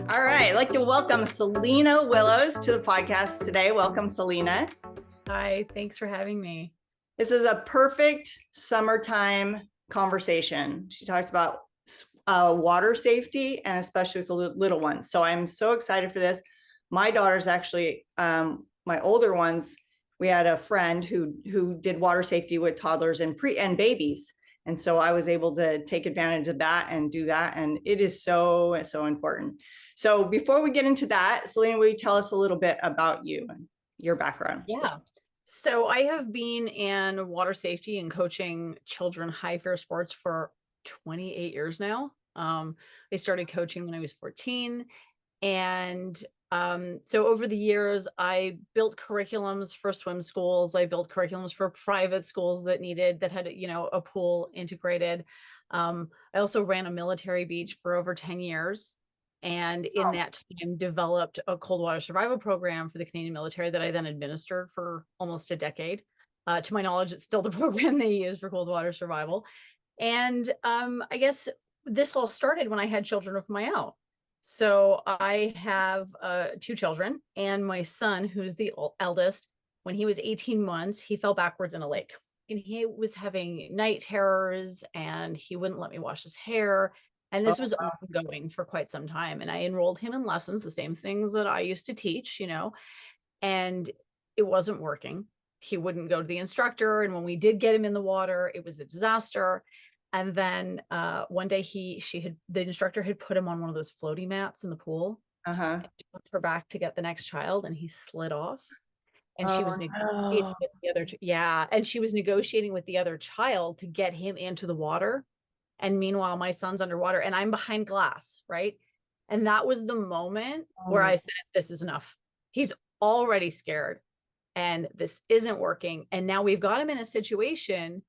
All right, I'd like to welcome Selena Willows to the podcast today. Welcome, Selena. Hi, thanks for having me. This is a perfect summertime conversation. She talks about water safety and especially with the little ones. So I'm so excited for this. My daughter's actually, my older ones, we had a friend who did water safety with toddlers and babies. And so I was able to take advantage of that and do that. And it is so important. So before we get into that, Selena, will you tell us a little bit about you and your background? Yeah. So I have been in water safety and coaching children high fear sports for 28 years now. I started coaching when I was 14. And so over the years, I built curriculums for swim schools. I built curriculums for private schools that had, a pool integrated. I also ran a military beach for over 10 years. And in that time, developed a cold water survival program for the Canadian military that I then administered for almost a decade. To my knowledge, it's still the program they use for cold water survival. And I guess this all started when I had children of my own. So I have 2 children, and my son, who's the eldest, when he was 18 months, he fell backwards in a lake. And he was having night terrors, and he wouldn't let me wash his hair. And this was ongoing for quite some time. And I enrolled him in lessons, the same things that I used to teach, and it wasn't working. He wouldn't go to the instructor. And when we did get him in the water, it was a disaster. And then one day the instructor had put him on one of those floaty mats in the pool. And she took her back to get the next child, and he slid off. And she was negotiating with the other, and she was negotiating with the other child to get him into the water. And meanwhile, my son's underwater and I'm behind glass, right? And that was the moment where I said, this is enough. He's already scared and this isn't working. And now we've got him in a situation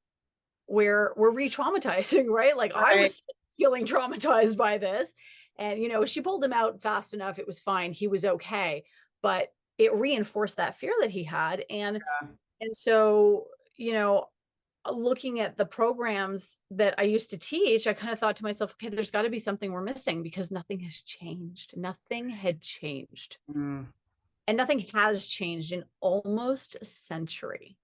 where we're re-traumatizing, right? Like I was feeling traumatized by this. And, she pulled him out fast enough. It was fine. He was okay. But it reinforced that fear that he had. And so, looking at the programs that I used to teach, I kind of thought to myself, okay, there's got to be something we're missing because nothing has changed. Nothing had changed. And nothing has changed in almost a century.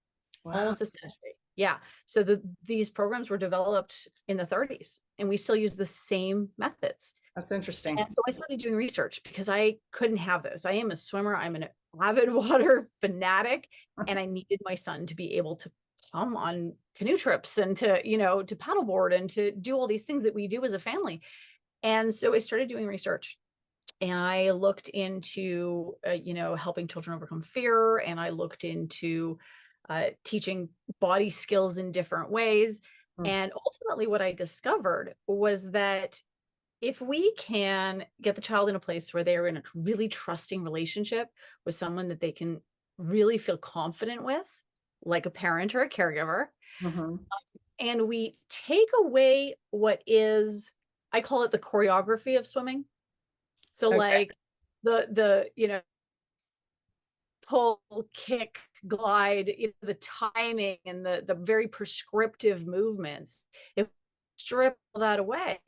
Wow. Almost a century. Yeah. So these programs were developed in the 30s and we still use the same methods. That's interesting. And so I started doing research because I couldn't have this. I am a swimmer. I'm an avid water fanatic, and I needed my son to be able to come on canoe trips and to paddleboard and to do all these things that we do as a family. And so I started doing research, and I looked into, helping children overcome fear. And I looked into teaching body skills in different ways. And ultimately what I discovered was that if we can get the child in a place where they're in a really trusting relationship with someone that they can really feel confident with, like a parent or a caregiver, and we take away what is, I call it the choreography of swimming. So like the pull, kick, glide, the timing and the very prescriptive movements. If we strip that away,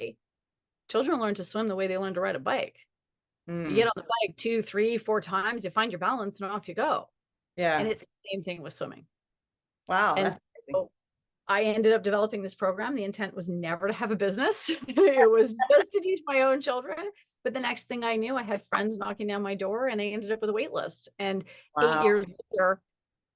children learn to swim the way they learn to ride a bike. You get on the bike 2, 3, 4 times, you find your balance and off you go. Yeah. And it's the same thing with swimming. Wow. And so I ended up developing this program. The intent was never to have a business. It was just to teach my own children. But the next thing I knew, I had friends knocking down my door, and I ended up with a wait list. And 8 years later,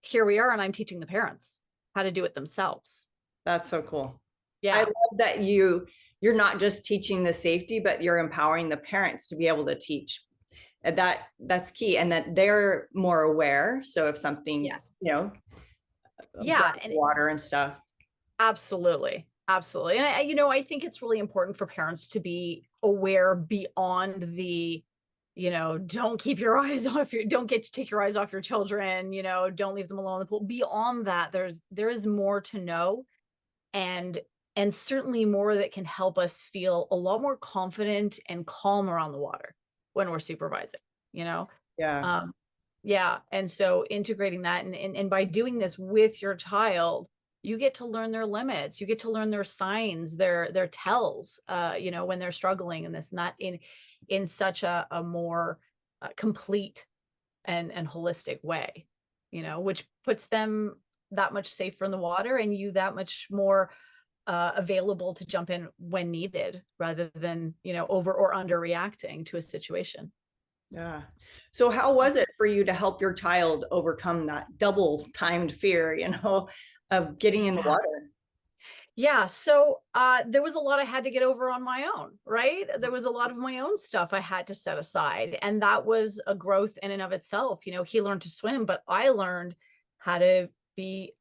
here we are, and I'm teaching the parents how to do it themselves. That's so cool. Yeah. I love that you're not just teaching the safety, but you're empowering the parents to be able to teach. And that's key, and that they're more aware. So if something, and water and stuff. Absolutely. Absolutely. And I think it's really important for parents to be aware beyond the, don't take your eyes off your children, don't leave them alone in the pool. Beyond that, there is more to know, and certainly more that can help us feel a lot more confident and calm around the water when we're supervising, Yeah. And so integrating that and by doing this with your child, you get to learn their limits. You get to learn their signs, their tells, you know, when they're struggling in this, not in such a more complete and holistic way, you know, which puts them that much safer in the water and you that much more available to jump in when needed rather than, you know, over or under reacting to a situation. Yeah. So how was it for you to help your child overcome that double timed fear, of getting in the Yeah. water? Yeah, so there was a lot I had to get over on my own, right? There was a lot of my own stuff I had to set aside, and that was a growth in and of itself. You know, he learned to swim, but I learned how to be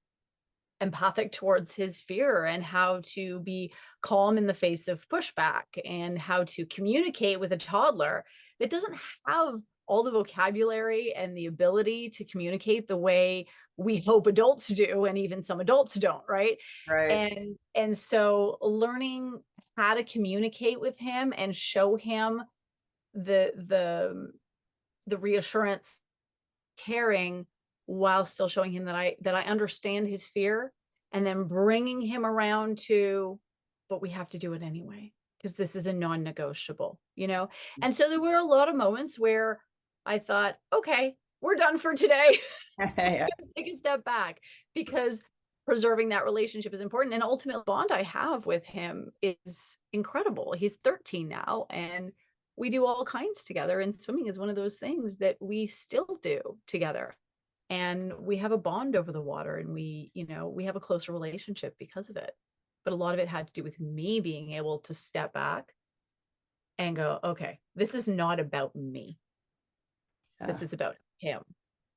empathic towards his fear and how to be calm in the face of pushback and how to communicate with a toddler that doesn't have all the vocabulary and the ability to communicate the way we hope adults do and even some adults don't, right? Right. And so learning how to communicate with him and show him the the reassurance, caring, while still showing him that I understand his fear, and then bringing him around to, but we have to do it anyway because this is a non-negotiable, you know? And so there were a lot of moments where I thought, okay, we're done for today. Yeah. Take a step back because preserving that relationship is important. And ultimate bond I have with him is incredible. He's 13 now and we do all kinds together. And swimming is one of those things that we still do together. And we have a bond over the water and we, you know, we have a closer relationship because of it. But a lot of it had to do with me being able to step back and go, okay, this is not about me. This Yeah. is about him.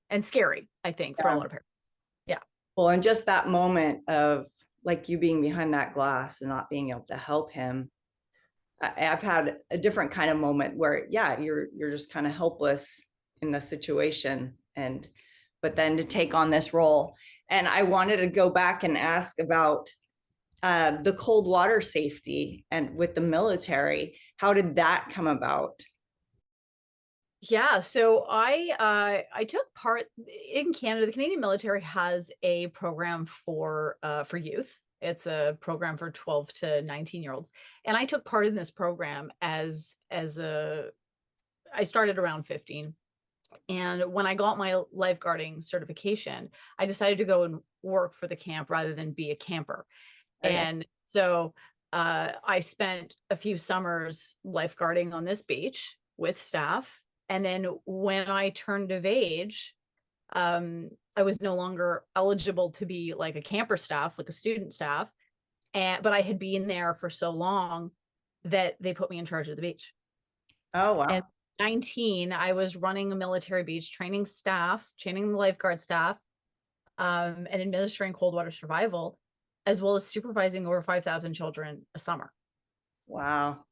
And scary, I think, for a Yeah. lot of parents. Yeah. Well, and just that moment of like you being behind that glass and not being able to help him. I've had a different kind of moment where, yeah, you're just kind of helpless in the situation, and but then to take on this role. And I wanted to go back and ask about the cold water safety and with the military. How did that come about? Yeah, so I took part in Canada. The Canadian military has a program for youth. It's a program for 12 to 19-year-olds. And I took part in this program as a I started around 15. And when I got my lifeguarding certification, I decided to go and work for the camp rather than be a camper. Okay. And so I spent a few summers lifeguarding on this beach with staff. And then when I turned of age, I was no longer eligible to be like a camper staff, like a student staff. But I had been there for so long that they put me in charge of the beach. Oh, And wow. 19, I was running a military beach, training staff, training the lifeguard staff, and administering cold water survival, as well as supervising over 5,000 children a summer. Wow.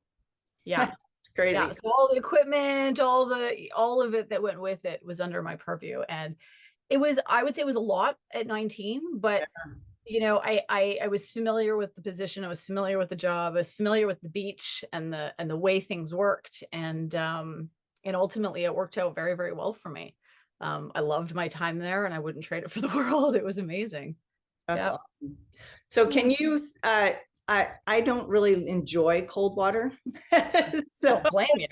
Yeah. It's Yeah. crazy. So all the equipment, all of it that went with it was under my purview. And it was, I would say it was a lot at 19, but you know, I was familiar with the position, I was familiar with the job, I was familiar with the beach and the way things worked. And ultimately it worked out very, very well for me. I loved my time there and I wouldn't trade it for the world. It was amazing. That's Yeah. awesome. So Yeah. can you, I don't really enjoy cold water. So Don't blame you.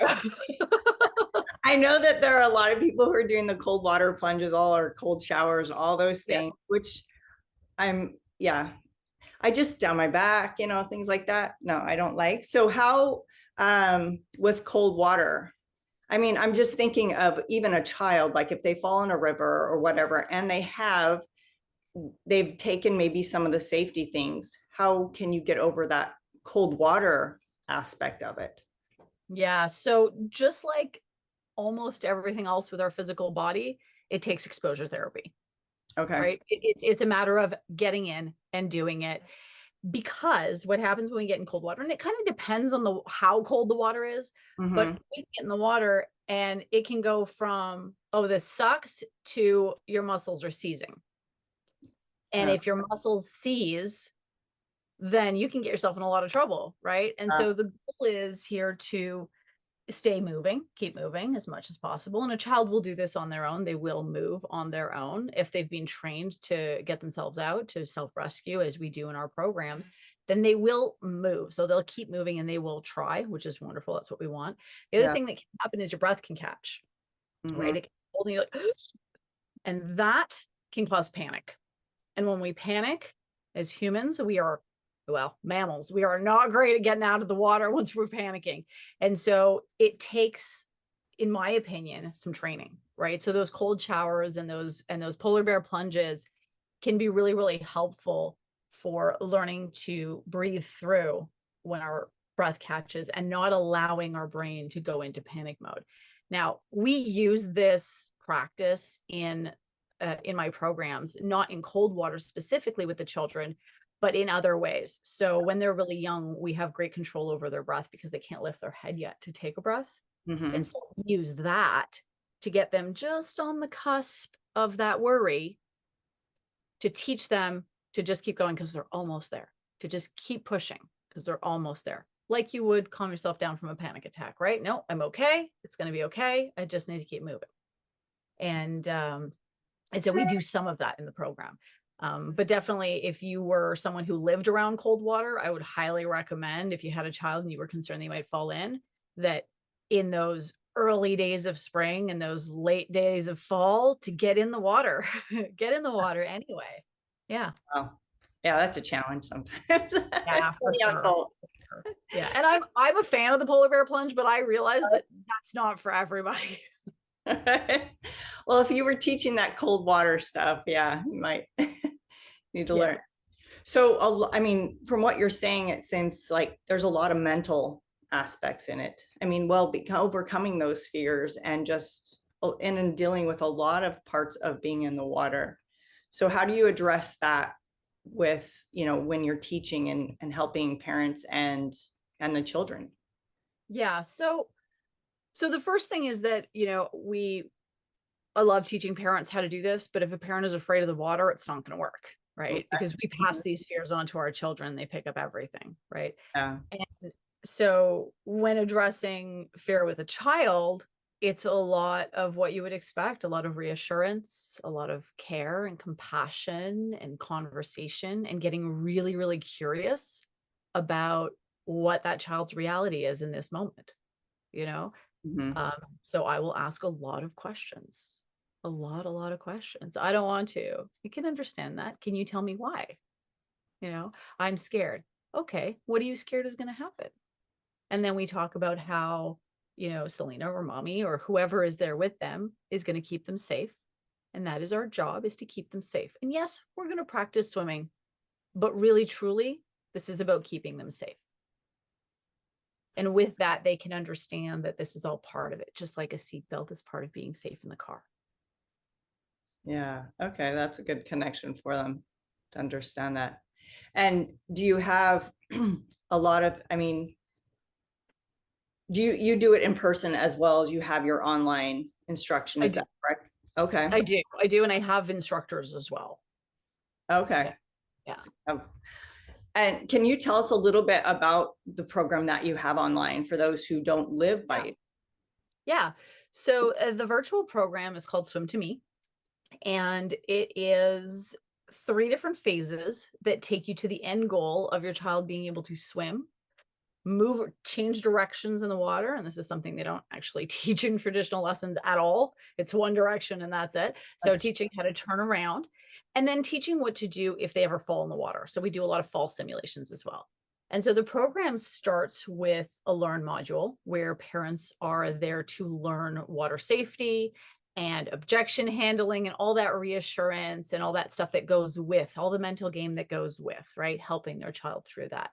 I know that there are a lot of people who are doing the cold water plunges, all our cold showers, all those Yeah. things, which yeah, I just down my back, things like that. No, I don't like. So how, with cold water, I mean, I'm just thinking of even a child, like if they fall in a river or whatever, and they've taken maybe some of the safety things. How can you get over that cold water aspect of it? Yeah. So just like almost everything else with our physical body, it takes exposure therapy, Okay. right? It's a matter of getting in and doing it. Because what happens when we get in cold water, and it kind of depends on the how cold the water is, but Mm-hmm. we get in the water and it can go from, oh, this sucks, to your muscles are seizing. And if your muscles seize, then you can get yourself in a lot of trouble, right? And so the goal is here to stay moving, keep moving as much as possible. And a child will do this on their own. They will move on their own if they've been trained to get themselves out, to self-rescue, as we do in our programs, then they will move. So they'll keep moving and they will try, which is wonderful. That's what we want. The other Yeah. thing that can happen is your breath can catch, Hmm. right? It can hold you like, and that can cause panic. And when we panic as humans, we are, well, mammals, we are not great at getting out of the water once we're panicking. And so it takes, in my opinion, some training, right? So those cold showers and those polar bear plunges can be really, really helpful for learning to breathe through when our breath catches and not allowing our brain to go into panic mode. Now, we use this practice in my programs, not in cold water specifically with the children, but in other ways. So when they're really young, we have great control over their breath because they can't lift their head yet to take a breath. Hmm. And so we use that to get them just on the cusp of that worry, to teach them to just keep going because they're almost there, to just keep pushing because they're almost there. Like you would calm yourself down from a panic attack, right? No, I'm okay. It's going to be okay. I just need to keep moving. And so we do some of that in the program. But definitely, if you were someone who lived around cold water, I would highly recommend, if you had a child and you were concerned they might fall in, that in those early days of spring and those late days of fall, to get in the water, get in the water anyway. Yeah. Wow. Yeah, that's a challenge sometimes. Yeah, for Young sure. adult. Yeah. And I'm a fan of the polar bear plunge, but I realize that that's not for everybody. Well, if you were teaching that cold water stuff, yeah, you might need to Yeah. learn. So, I mean, from what you're saying, it seems like there's a lot of mental aspects in it. I mean, well, overcoming those fears and just and in dealing with a lot of parts of being in the water. So, how do you address that with, when you're teaching and helping parents and the children? Yeah. So the first thing is that, I love teaching parents how to do this, but if a parent is afraid of the water, it's not going to work, right? Okay. Because we pass these fears on to our children, they pick up everything, right? Yeah. And so when addressing fear with a child, it's a lot of what you would expect, a lot of reassurance, a lot of care and compassion and conversation, and getting really, really curious about what that child's reality is in this moment, you know? Mhm. So I will ask a lot of questions, a lot of questions. I don't want to. You can understand that. Can you tell me why? I'm scared. Okay, what are you scared is going to happen? And then we talk about how, Selena or mommy or whoever is there with them is going to keep them safe. And that is our job, is to keep them safe. And yes, we're going to practice swimming, but really, truly, this is about keeping them safe. And with that, they can understand that this is all part of it, just like a seatbelt is part of being safe in the car. Yeah. Okay. That's a good connection for them to understand that. And do you have a lot of, I mean, do you do it in person as well as you have your online instruction? I Is do. that correct? Okay. I do. And I have instructors as well. Okay. Yeah. Yeah. Um, And can you tell us a little bit about the program that you have online for those who don't live by you? Yeah. So the virtual program is called Swim to Me, and it is 3 different phases that take you to the end goal of your child being able to swim, move or change directions in the water. And this is something they don't actually teach in traditional lessons at all. It's one direction and that's it. So That's teaching how to turn around, and then teaching what to do if they ever fall in the water. So we do a lot of fall simulations as well. And so the program starts with a learn module where parents are there to learn water safety and objection handling and all that reassurance and all that stuff that goes with, all the mental game that goes with, right? Helping their child through that.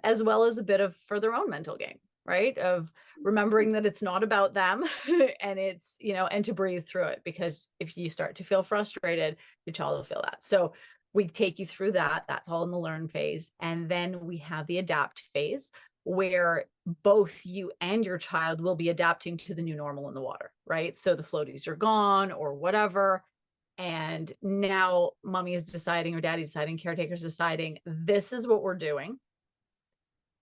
As well as a bit of for their own mental game, right? Of remembering that it's not about them and it's, and to breathe through it, because if you start to feel frustrated, your child will feel that. So we take you through that. That's all in the learn phase. And then we have the adapt phase, where both you and your child will be adapting to the new normal in the water, right? So the floaties are gone or whatever. And now mommy is deciding or daddy's deciding, caretaker's deciding, this is what we're doing.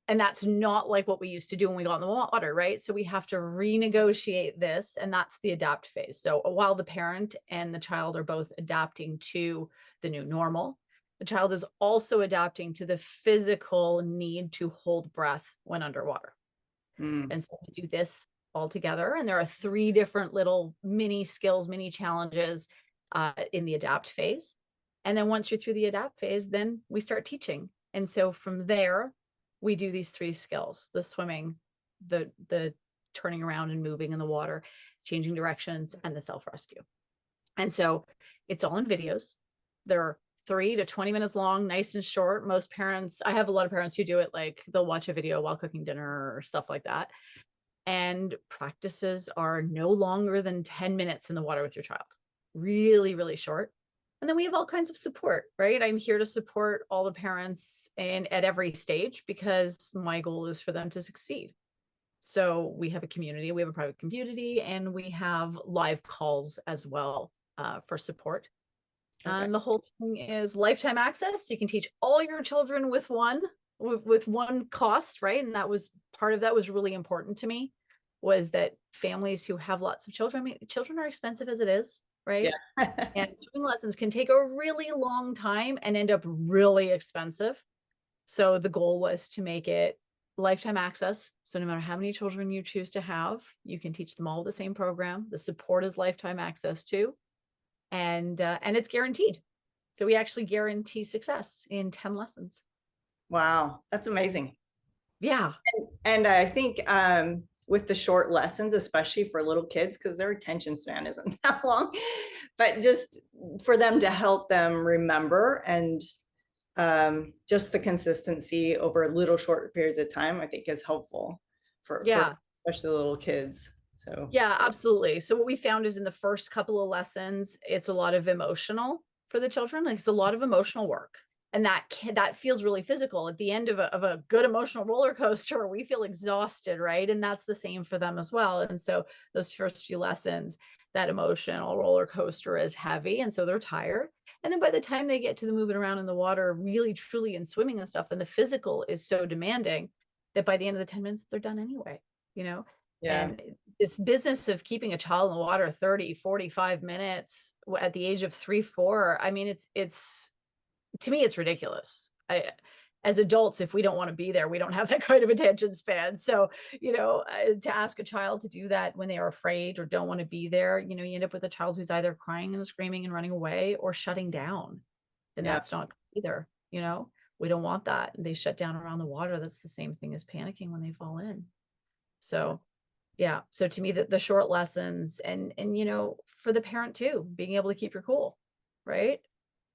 And that's not like what we used to do when we got in the water, right? So we have to renegotiate this, and that's the adapt phase. So while the parent and the child are both adapting to the new normal, the child is also adapting to the physical need to hold breath when underwater. Mm. And so we do this all together. And there are 3 different little mini skills, mini challenges in the adapt phase. And then once you're through the adapt phase, then we start teaching. And so from there, we do these 3 skills: the swimming, the turning around and moving in the water, changing directions, and the self-rescue. And so it's all in videos. They're 3 to 20 minutes long, nice and short. Most parents, I have a lot of parents who do it like they'll watch a video while cooking dinner or stuff like that. And practices are no longer than 10 minutes in the water with your child. Really, really short. And then we have all kinds of support, right? I'm here to support all the parents and at every stage, because my goal is for them to succeed. So we have a community, we have a private community, and we have live calls as well for support. Okay. And the whole thing is lifetime access. You can teach all your children with one cost, right? And that was part of that was really important to me, was that families who have lots of children, I mean, children are expensive as it is, right? Yeah. And swimming lessons can take a really long time and end up really expensive. So the goal was to make it lifetime access. So no matter how many children you choose to have, you can teach them all the same program. The support is lifetime access too. And it's guaranteed. So we actually guarantee success in 10 lessons. Wow, that's amazing. Yeah. And I think with the short lessons, especially for little kids, because their attention span isn't that long, but just for them to help them remember, and just the consistency over little short periods of time, I think is helpful for especially the little kids. So yeah, absolutely. So what we found is in the first couple of lessons, it's a lot of emotional for the children. Like, it's a lot of emotional work. And that feels really physical. At the end of a good emotional roller coaster, we feel exhausted, right? And that's the same for them as well. And so those first few lessons, that emotional roller coaster is heavy, and so they're tired. And then by the time they get to the moving around in the water, really truly in swimming and stuff, and the physical is so demanding that by the end of the 10 minutes, they're done anyway, you know? yeah. And this business of keeping a child in the water 30, 45 minutes at the age of 3, 4, I mean, it's to me, it's ridiculous. As adults, if we don't want to be there, we don't have that kind of attention span. So, to ask a child to do that when they are afraid or don't want to be there, you end up with a child who's either crying and screaming and running away or shutting down. And Yeah. that's not good either. We don't want that. They shut down around the water. That's the same thing as panicking when they fall in. So, yeah. So to me, the short lessons and for the parent too, being able to keep your cool, right?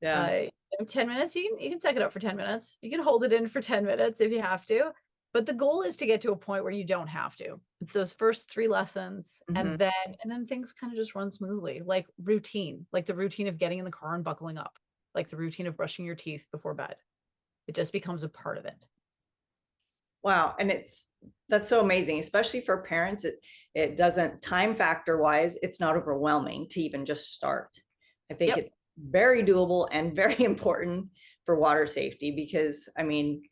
Yeah. 10 minutes, you can suck it up for 10 minutes. You can hold it in for 10 minutes if you have to. But the goal is to get to a point where you don't have to. It's those first 3 lessons, Mhm. and then things kind of just run smoothly, like routine, like the routine of getting in the car and buckling up, like the routine of brushing your teeth before bed. It just becomes a part of it. Wow. And that's so amazing, especially for parents. It doesn't, time factor wise, it's not overwhelming to even just start. I think Yep. it's very doable and very important for water safety, because I mean,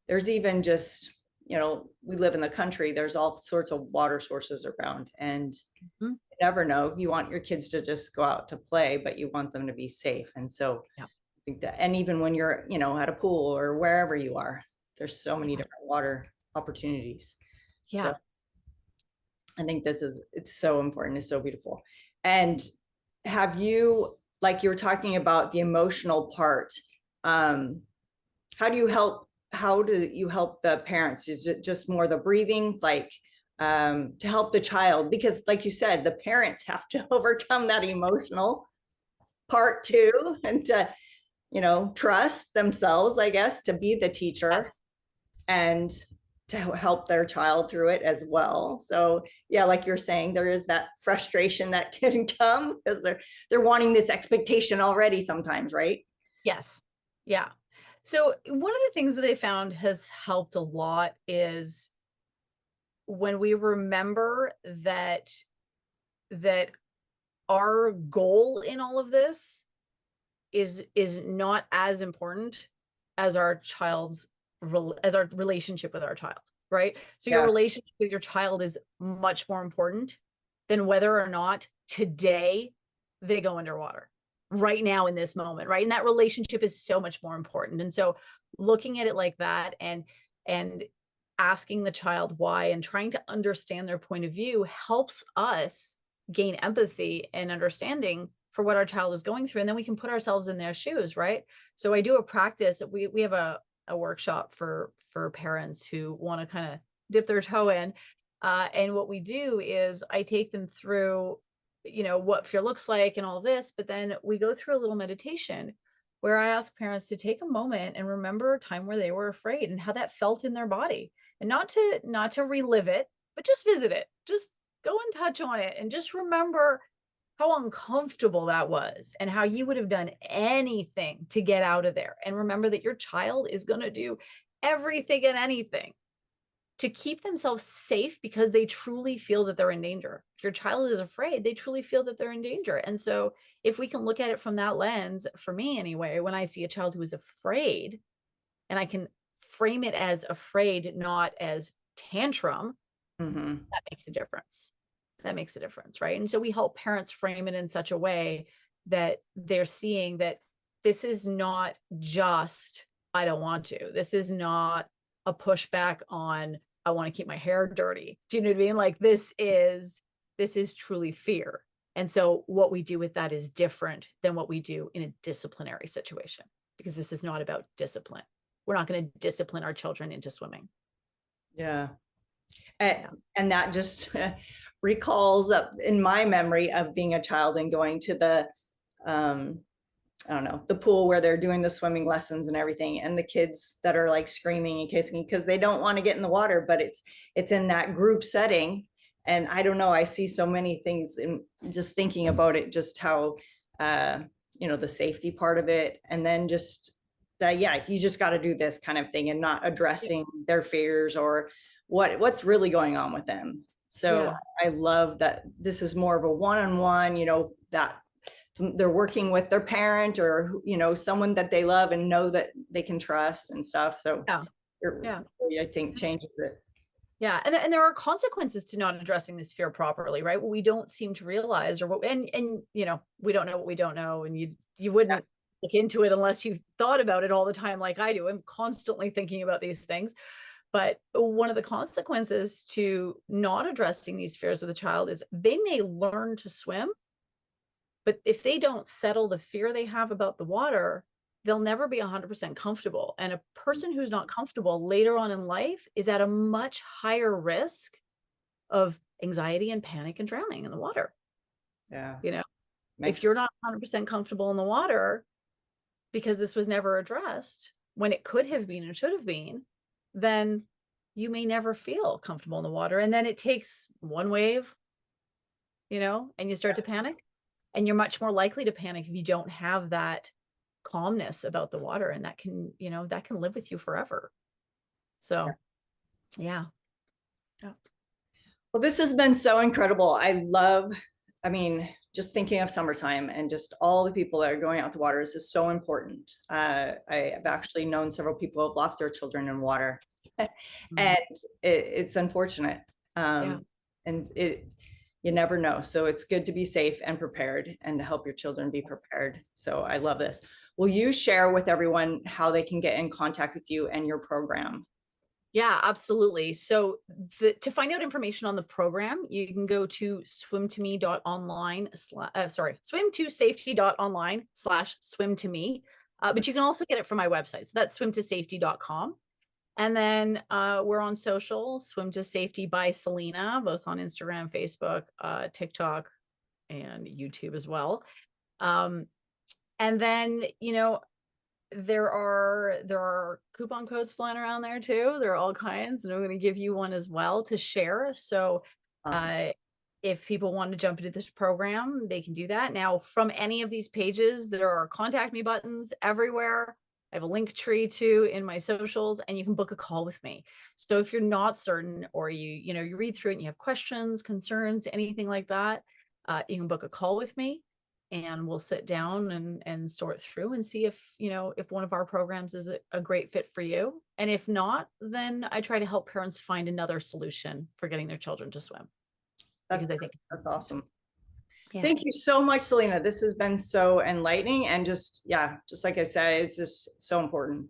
there's even just, we live in the country, there's all sorts of water sources around, and Mhm. you never know. You want your kids to just go out to play, but you want them to be safe. And so Yeah. I think that, and even when you're, at a pool or wherever you are, there's so many different water opportunities. Yeah. So I think it's so important. It's so beautiful. And have you, like you were talking about the emotional part, how do you help the parents? Is it just more the breathing, like to help the child? Because like you said, the parents have to overcome that emotional part too, and to, trust themselves, I guess, to be the teacher and to help their child through it as well. So yeah, like you're saying, there is that frustration that can come because they're wanting this expectation already sometimes, right? Yes. Yeah. So one of the things that I found has helped a lot is when we remember that our goal in all of this is not as important as our child's as our relationship with our child, right? So your Yeah. relationship with your child is much more important than whether or not today they go underwater right now in this moment, right? And that relationship is so much more important. And so looking at it like that, and asking the child why and trying to understand their point of view helps us gain empathy and understanding for what our child is going through. And then we can put ourselves in their shoes, right? So I do a practice. We have a workshop for parents who want to kind of dip their toe in. And what we do is I take them through, what fear looks like and all this, but then we go through a little meditation where I ask parents to take a moment and remember a time where they were afraid and how that felt in their body, and not to relive it, but just visit it. Just go and touch on it and just remember how uncomfortable that was and how you would have done anything to get out of there. And remember that your child is going to do everything and anything to keep themselves safe because they truly feel that they're in danger. If your child is afraid, they truly feel that they're in danger. And so if we can look at it from that lens, for me anyway, when I see a child who is afraid and I can frame it as afraid, not as tantrum, Mm-hmm. that makes a difference. That makes a difference, right? And so we help parents frame it in such a way that they're seeing that this is not just, I don't want to. This is not a pushback on, I want to keep my hair dirty. Do you know what I mean? Like this is truly fear. And so what we do with that is different than what we do in a disciplinary situation, because this is not about discipline. We're not going to discipline our children into swimming. Yeah. And that just recalls up in my memory of being a child and going to the, I don't know, the pool where they're doing the swimming lessons and everything. And the kids that are like screaming and kissing because they don't want to get in the water, but it's in that group setting. And I don't know, I see so many things in just thinking about it, just how, the safety part of it. And then just that, yeah, you just got to do this kind of thing and not addressing their fears or what's really going on with them. So Yeah. I love that this is more of a one-on-one, that they're working with their parent or, someone that they love and know that they can trust and stuff. So Yeah. it Yeah. really, I think, changes it. Yeah, and there are consequences to not addressing this fear properly, right? What we don't seem to realize, or what, and we don't know what we don't know, and you wouldn't look into it unless you've thought about it all the time, like I do. I'm constantly thinking about these things. But one of the consequences to not addressing these fears with a child is they may learn to swim, but if they don't settle the fear they have about the water, they'll never be 100% comfortable. And a person who's not comfortable later on in life is at a much higher risk of anxiety and panic and drowning in the water. Yeah. If you're not 100% comfortable in the water because this was never addressed when it could have been and should have been, then you may never feel comfortable in the water. And then it takes one wave, and you start to panic, and you're much more likely to panic if you don't have that calmness about the water, and that can live with you forever. So yeah. Well, this has been so incredible. Just thinking of summertime and just all the people that are going out to water is so important. I have actually known several people who have lost their children in water and it's unfortunate. And you never know. So it's good to be safe and prepared and to help your children be prepared. So I love this. Will you share with everyone how they can get in contact with you and your program? Yeah, absolutely. So to find out information on the program, you can go to swim2safety.online/swim2me. But you can also get it from my website. So that's swim2safety.com. And then we're on social, Swim to Safety by Selena, both on Instagram, Facebook, TikTok, and YouTube as well. And then, there are coupon codes flying around there too. There are all kinds, and I'm going to give you one as well to share. So Awesome. if people want to jump into this program, they can do that. Now, from any of these pages, there are contact me buttons everywhere. I have a link tree too in my socials, and you can book a call with me. So if you're not certain, or you read through it and you have questions, concerns, anything like that, you can book a call with me. and we'll sit down and sort through and see if, if one of our programs is a great fit for you. And if not, then I try to help parents find another solution for getting their children to swim. That's, Because I think that's awesome. Yeah. Thank you so much, Selena. This has been so enlightening, and just like I said, it's just so important.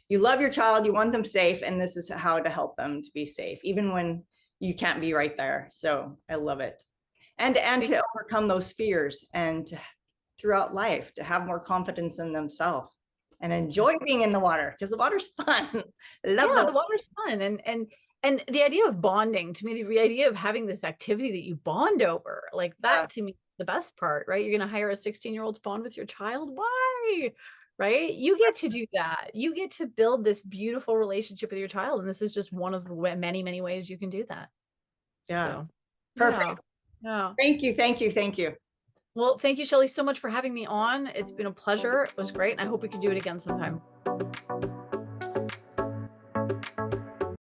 You love your child, you want them safe, and this is how to help them to be safe, even when you can't be right there. So I love it. And to overcome those fears, and throughout life to have more confidence in themselves and enjoy being in the water, because the water's fun. The water's fun. And the idea of bonding, to me, the idea of having this activity that you bond over, like that to me is the best part, right? You're going to hire a 16-year-old to bond with your child. Why? Right? You get to do that. You get to build this beautiful relationship with your child. And this is just one of the many, many ways you can do that. Yeah. So, Perfect. Yeah. Thank you. Thank you. Thank you. Well, thank you, Shelly, so much for having me on. It's been a pleasure. It was great. And I hope we can do it again sometime.